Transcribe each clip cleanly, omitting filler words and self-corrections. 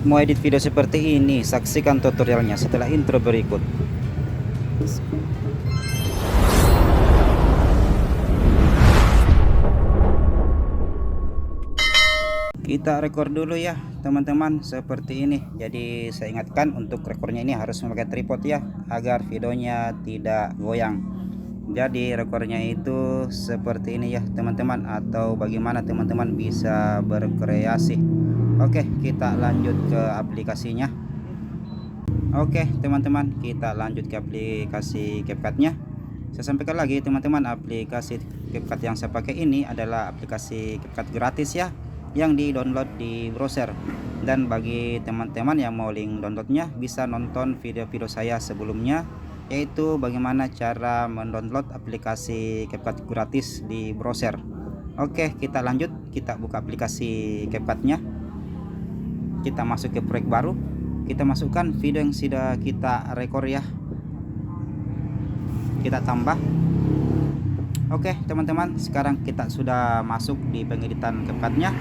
Mau edit video seperti ini, saksikan tutorialnya setelah intro berikut. Kita rekor dulu ya teman-teman, seperti ini. Jadi saya ingatkan untuk rekornya ini harus memakai tripod ya, agar videonya tidak goyang. Jadi rekornya itu seperti ini ya teman-teman, atau bagaimana teman-teman bisa berkreasi. Oke, kita lanjut ke aplikasinya. Oke teman-teman, kita lanjut ke aplikasi CapCut-nya. Saya sampaikan lagi teman-teman, aplikasi CapCut yang saya pakai ini adalah aplikasi CapCut gratis ya, yang di-download di browser. Dan bagi teman-teman yang mau link downloadnya, bisa nonton video-video saya sebelumnya, yaitu bagaimana cara mendownload aplikasi CapCut gratis di browser. Oke, kita lanjut. Kita buka aplikasi CapCut-nya. Kita masuk ke proyek baru. Kita masukkan video yang sudah kita rekor ya. Kita tambah. Oke teman-teman, sekarang kita sudah masuk di pengeditan CapCut-nya.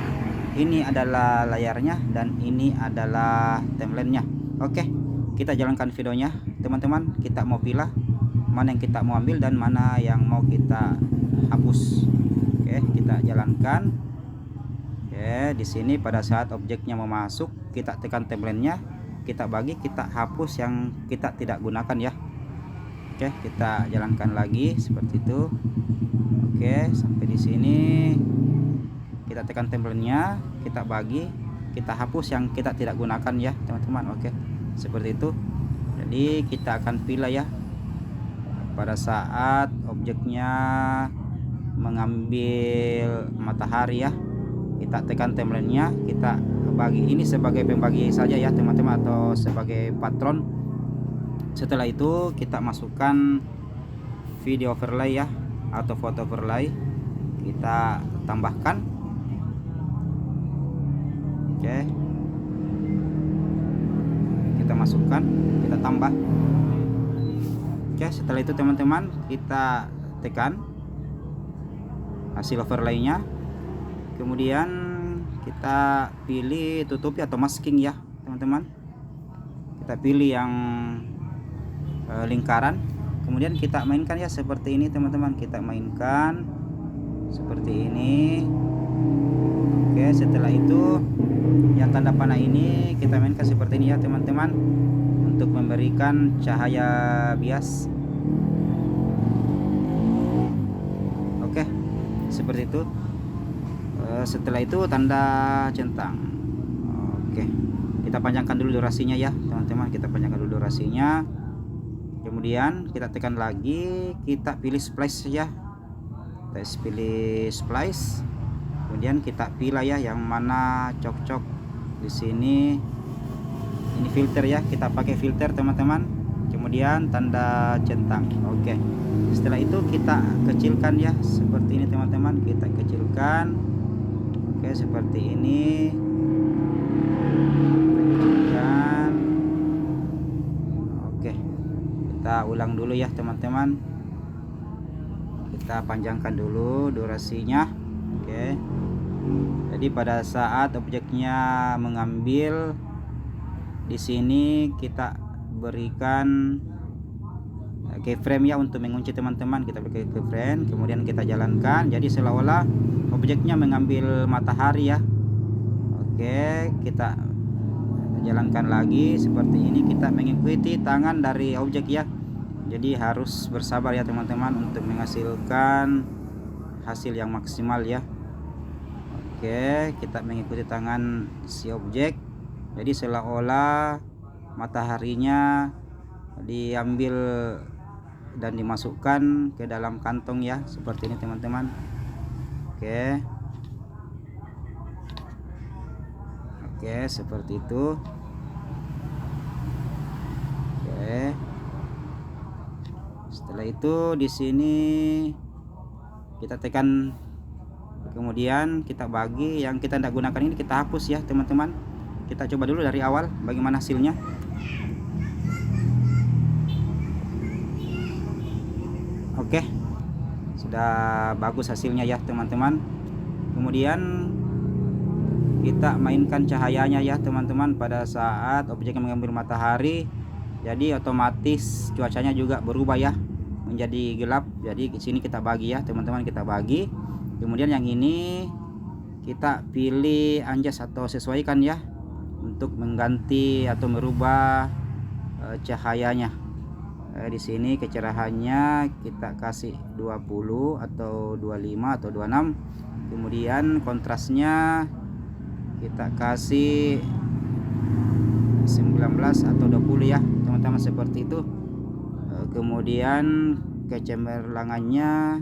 Ini adalah layarnya dan ini adalah timelinenya. Oke, kita jalankan videonya teman-teman. Kita mau pilih mana yang kita mau ambil dan mana yang mau kita hapus. Oke, kita jalankan. Oke, di sini pada saat objeknya mau masuk, kita tekan timelinenya, kita bagi, kita hapus yang kita tidak gunakan ya. Oke, kita jalankan lagi seperti itu. Oke, sampai di sini kita tekan timelinenya, kita bagi, kita hapus yang kita tidak gunakan ya teman-teman. Oke, seperti itu. Jadi kita akan pilih ya pada saat objeknya mengambil matahari ya, kita tekan timelinenya, kita bagi. Ini sebagai pembagi saja ya teman-teman, atau sebagai patron. Setelah itu kita masukkan video overlay ya, atau foto overlay, kita tambahkan. Oke, kita masukkan, kita tambah. Oke, setelah itu teman-teman, kita tekan hasil overlaynya, kemudian kita pilih tutupi atau masking ya teman-teman. Kita pilih yang lingkaran, kemudian kita mainkan ya seperti ini teman-teman. Kita mainkan seperti ini. Oke, setelah itu yang tanda panah ini kita mainkan seperti ini ya teman-teman, untuk memberikan cahaya bias. Oke, seperti itu. Setelah itu tanda centang. Oke, kita panjangkan dulu durasinya ya teman-teman, kita panjangkan dulu durasinya. Kemudian kita tekan lagi, kita pilih splice ya, kita pilih splice. Kemudian kita pilih ya yang mana cocok. Di sini ini filter ya, kita pakai filter teman-teman. Kemudian tanda centang. Oke, setelah itu kita kecilkan ya seperti ini teman-teman, kita kecilkan. Oke, seperti ini. Kita kecilkan. Oke, kita ulang dulu ya teman-teman, kita panjangkan dulu durasinya. Oke, jadi pada saat objeknya mengambil, di sini kita berikan keyframe ya untuk mengunci teman-teman. Kita beri keyframe, kemudian kita jalankan, jadi seolah-olah objeknya mengambil matahari ya. Oke, kita jalankan lagi seperti ini, kita mengikuti tangan dari objek ya. Jadi harus bersabar ya teman-teman untuk menghasilkan hasil yang maksimal ya. Oke, kita mengikuti tangan si objek, jadi seolah-olah mataharinya diambil dan dimasukkan ke dalam kantong ya, seperti ini teman-teman. Oke, oke, seperti itu. Oke, setelah itu di sini kita tekan, kemudian kita bagi, yang kita tidak gunakan ini kita hapus ya teman-teman. Kita coba dulu dari awal bagaimana hasilnya. Oke, sudah bagus hasilnya ya teman-teman. Kemudian kita mainkan cahayanya ya teman-teman pada saat objeknya mengambil matahari. Jadi otomatis cuacanya juga berubah ya, menjadi gelap. Jadi di sini kita bagi ya teman-teman, kita bagi. Kemudian yang ini kita pilih anjas atau sesuaikan ya untuk mengganti atau merubah cahayanya. Di sini kecerahannya kita kasih 20 atau 25 atau 26. Kemudian kontrasnya kita kasih 19 atau 20 ya teman-teman, seperti itu. Kemudian kecemerlangannya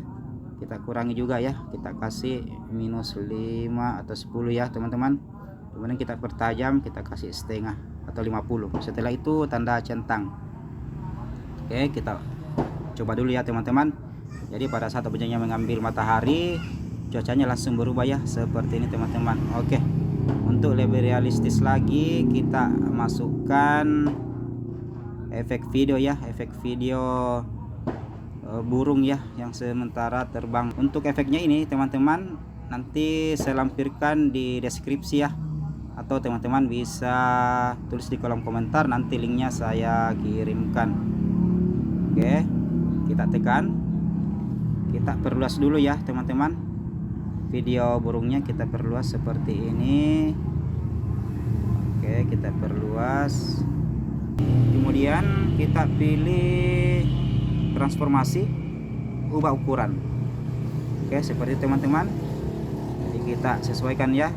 kita kurangi juga ya, kita kasih -5 atau 10 ya teman-teman. Kemudian kita pertajam, kita kasih setengah atau 50. Setelah itu tanda centang. Oke, kita coba dulu ya teman-teman. Jadi pada saat objeknya mengambil matahari, cuacanya langsung berubah ya, seperti ini teman-teman. Oke, untuk lebih realistis lagi kita masukkan efek video ya, efek video burung ya yang sementara terbang. Untuk efeknya ini teman-teman nanti saya lampirkan di deskripsi ya, atau teman-teman bisa tulis di kolom komentar, nanti linknya saya kirimkan. Oke, kita tekan, kita perluas dulu ya teman-teman. Video burungnya kita perluas seperti ini. Oke, kita perluas. Kemudian kita pilih transformasi, ubah ukuran. Oke, seperti teman-teman. Jadi kita sesuaikan ya,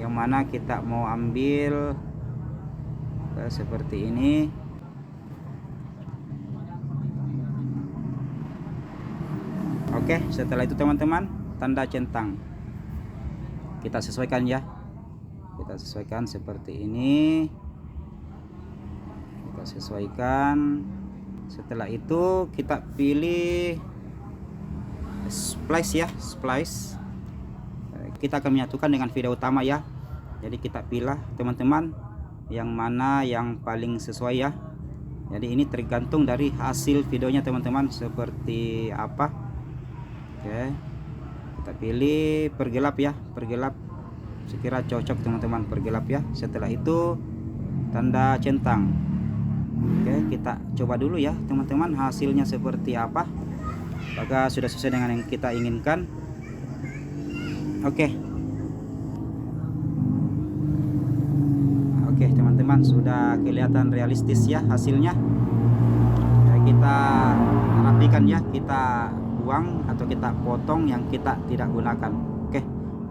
yang mana kita mau ambil. Seperti ini. Oke, setelah itu teman-teman, tanda centang kita sesuaikan ya, kita sesuaikan seperti ini, kita sesuaikan. Setelah itu kita pilih splice ya, splice. Kita akan menyatukan dengan video utama ya. Jadi kita pilih teman-teman yang mana yang paling sesuai ya. Jadi ini tergantung dari hasil videonya teman-teman seperti apa. Oke, kita pilih pergelap ya, pergelap. Sekira cocok teman-teman, pergelap ya. Setelah itu tanda centang. Oke, kita coba dulu ya teman-teman hasilnya seperti apa, apakah sudah sesuai dengan yang kita inginkan. Oke, teman-teman, sudah kelihatan realistis ya hasilnya. Kita rapikan ya, kita buang atau kita potong yang kita tidak gunakan. Oke,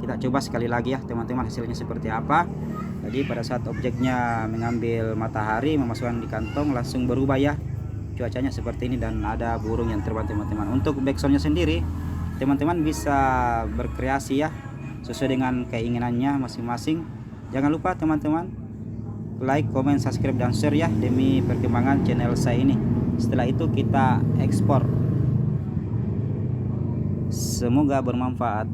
kita coba sekali lagi ya teman-teman hasilnya seperti apa. Jadi pada saat objeknya mengambil matahari, memasukkan di kantong, langsung berubah ya cuacanya seperti ini, dan ada burung yang terbang teman-teman. Untuk backsoundnya sendiri teman-teman bisa berkreasi ya sesuai dengan keinginannya masing-masing. Jangan lupa teman-teman like, comment, subscribe, dan share ya demi perkembangan channel saya ini. Setelah itu kita ekspor. Semoga bermanfaat.